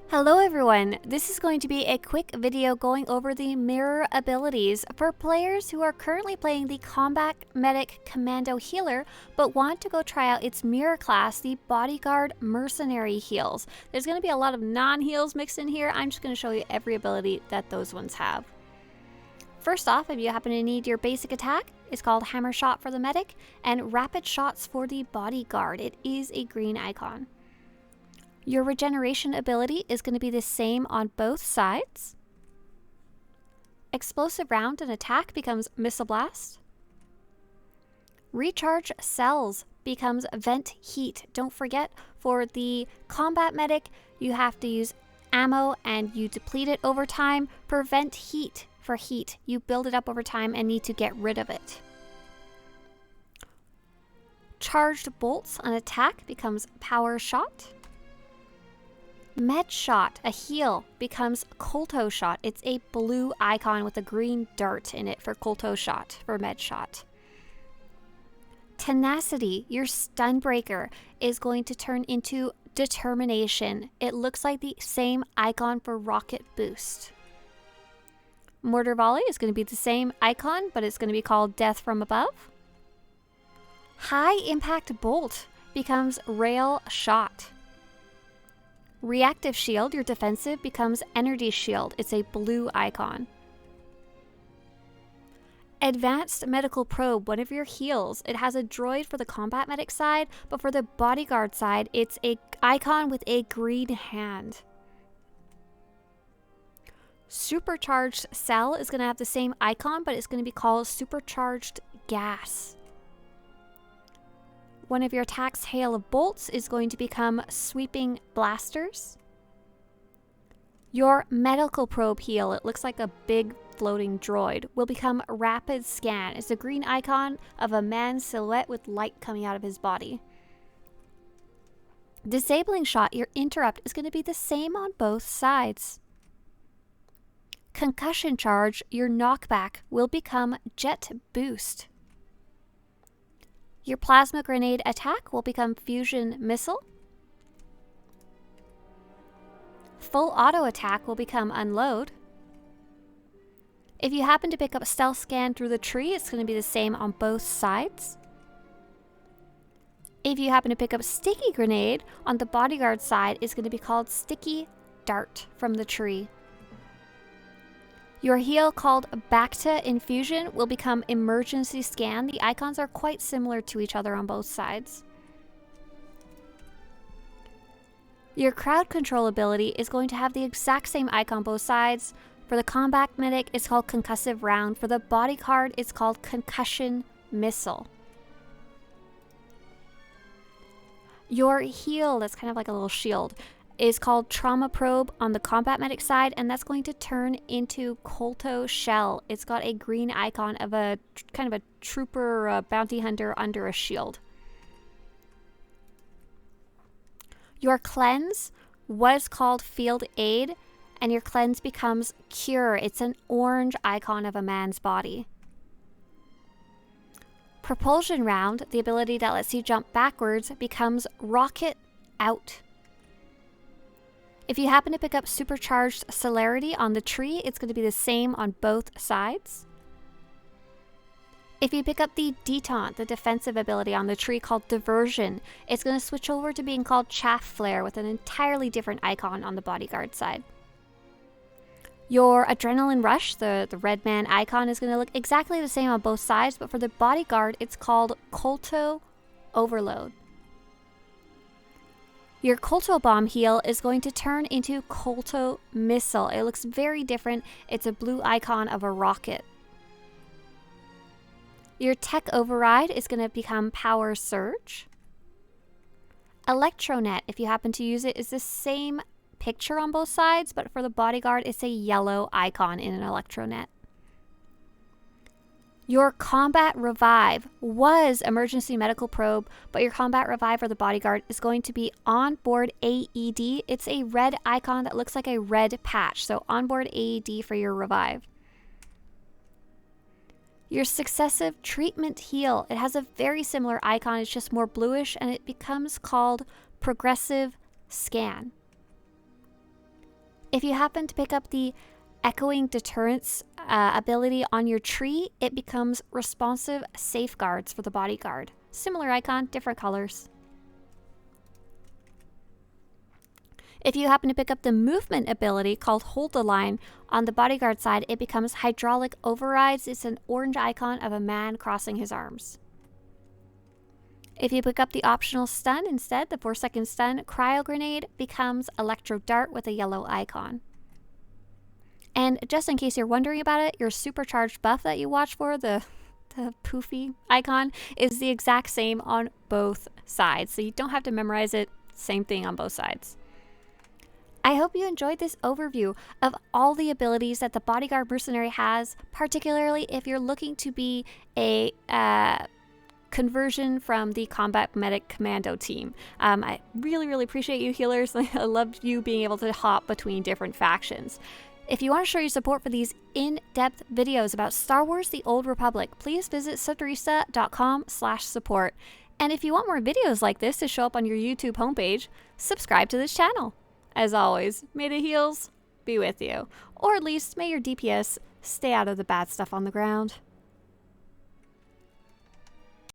Hello everyone, this is going to be a quick video going over the mirror abilities for players who are currently playing the Combat Medic Commando healer but want to go try out its mirror class, the Bodyguard Mercenary heals. There's going to be a lot of non-heals mixed in here. I'm just going to show you every ability that those ones have. First off, if you happen to need your basic attack, it's called Hammer Shot for the Medic and Rapid Shots for the Bodyguard. It is a green icon. Your regeneration ability is going to be the same on both sides. Explosive round and attack becomes Missile Blast. Recharge cells becomes Vent Heat. Don't forget, for the Combat Medic, you have to use ammo and you deplete it over time. For Vent Heat, for heat, you build it up over time and need to get rid of it. Charged bolts on attack becomes Power Shot. Med Shot, a heal, becomes Kolto Shot. It's a blue icon with a green dart in it for Kolto Shot, for Med Shot. Tenacity, your stun breaker, is going to turn into Determination. It looks like the same icon for Rocket Boost. Mortar Volley is going to be the same icon, but it's going to be called Death from Above. High Impact Bolt becomes Rail Shot. Reactive Shield, your defensive, becomes Energy Shield. It's a blue icon. Advanced Medical Probe, one of your heals. It has a droid for the Combat Medic side, but for the Bodyguard side, it's an icon with a green hand. Supercharged Cell is going to have the same icon, but it's going to be called Supercharged Gas. One of your attacks, Hail of Bolts, is going to become Sweeping Blasters. Your Medical Probe heal, it looks like a big floating droid, will become Rapid Scan. It's a green icon of a man's silhouette with light coming out of his body. Disabling Shot, your interrupt, is going to be the same on both sides. Concussion Charge, your knockback, will become Jet Boost. Your Plasma Grenade attack will become Fusion Missile. Full Auto attack will become Unload. If you happen to pick up Stealth Scan through the tree, it's going to be the same on both sides. If you happen to pick up Sticky Grenade on the Bodyguard side, it's going to be called Sticky Dart from the tree. Your heal, called Bacta Infusion, will become Emergency Scan. The icons are quite similar to each other on both sides. Your Crowd Control ability is going to have the exact same icon on both sides. For the Combat Medic, it's called Concussive Round. For the Bodyguard, it's called Concussion Missile. Your heal, that's kind of like a little shield, is called Trauma Probe on the Combat Medic side, and that's going to turn into Kolto Shell. It's got a green icon of a kind of a trooper bounty hunter under a shield. Your Cleanse was called Field Aid, and your Cleanse becomes Cure. It's an orange icon of a man's body. Propulsion Round, the ability that lets you jump backwards, becomes Rocket Out. If you happen to pick up Supercharged Celerity on the tree, it's going to be the same on both sides. If you pick up the Detente, the defensive ability on the tree called Diversion, it's going to switch over to being called Chaff Flare with an entirely different icon on the Bodyguard side. Your Adrenaline Rush, the red man icon, is going to look exactly the same on both sides, but for the Bodyguard, it's called Kolto Overload. Your Kolto Bomb heal is going to turn into Kolto Missile. It looks very different. It's a blue icon of a rocket. Your Tech Override is going to become Power Surge. Electronet, if you happen to use it, is the same picture on both sides, but for the Bodyguard, it's a yellow icon in an Electronet. Your Combat Revive was Emergency Medical Probe, but your Combat Revive for the Bodyguard is going to be Onboard AED. It's a red icon that looks like a red patch, so Onboard AED for your Revive. Your Successive Treatment Heal, it has a very similar icon, it's just more bluish, and it becomes called Progressive Scan. If you happen to pick up the Echoing Deterrence ability on your tree, it becomes Responsive Safeguards for the Bodyguard. Similar icon, different colors. If you happen to pick up the movement ability called Hold the Line on the Bodyguard side, it becomes Hydraulic Overrides. It's an orange icon of a man crossing his arms. If you pick up the optional stun instead, the 4-second stun, Cryo Grenade becomes Electro Dart with a yellow icon. And just in case you're wondering about it, your Supercharged buff that you watch for, the poofy icon, is the exact same on both sides. So you don't have to memorize it, same thing on both sides. I hope you enjoyed this overview of all the abilities that the Bodyguard Mercenary has, particularly if you're looking to be a conversion from the Combat Medic Commando team. I really appreciate you healers. I love you being able to hop between different factions. If you want to show your support for these in-depth videos about Star Wars The Old Republic, please visit Swtorista.com/support. And if you want more videos like this to show up on your YouTube homepage, subscribe to this channel. As always, may the heals be with you. Or at least may your DPS stay out of the bad stuff on the ground.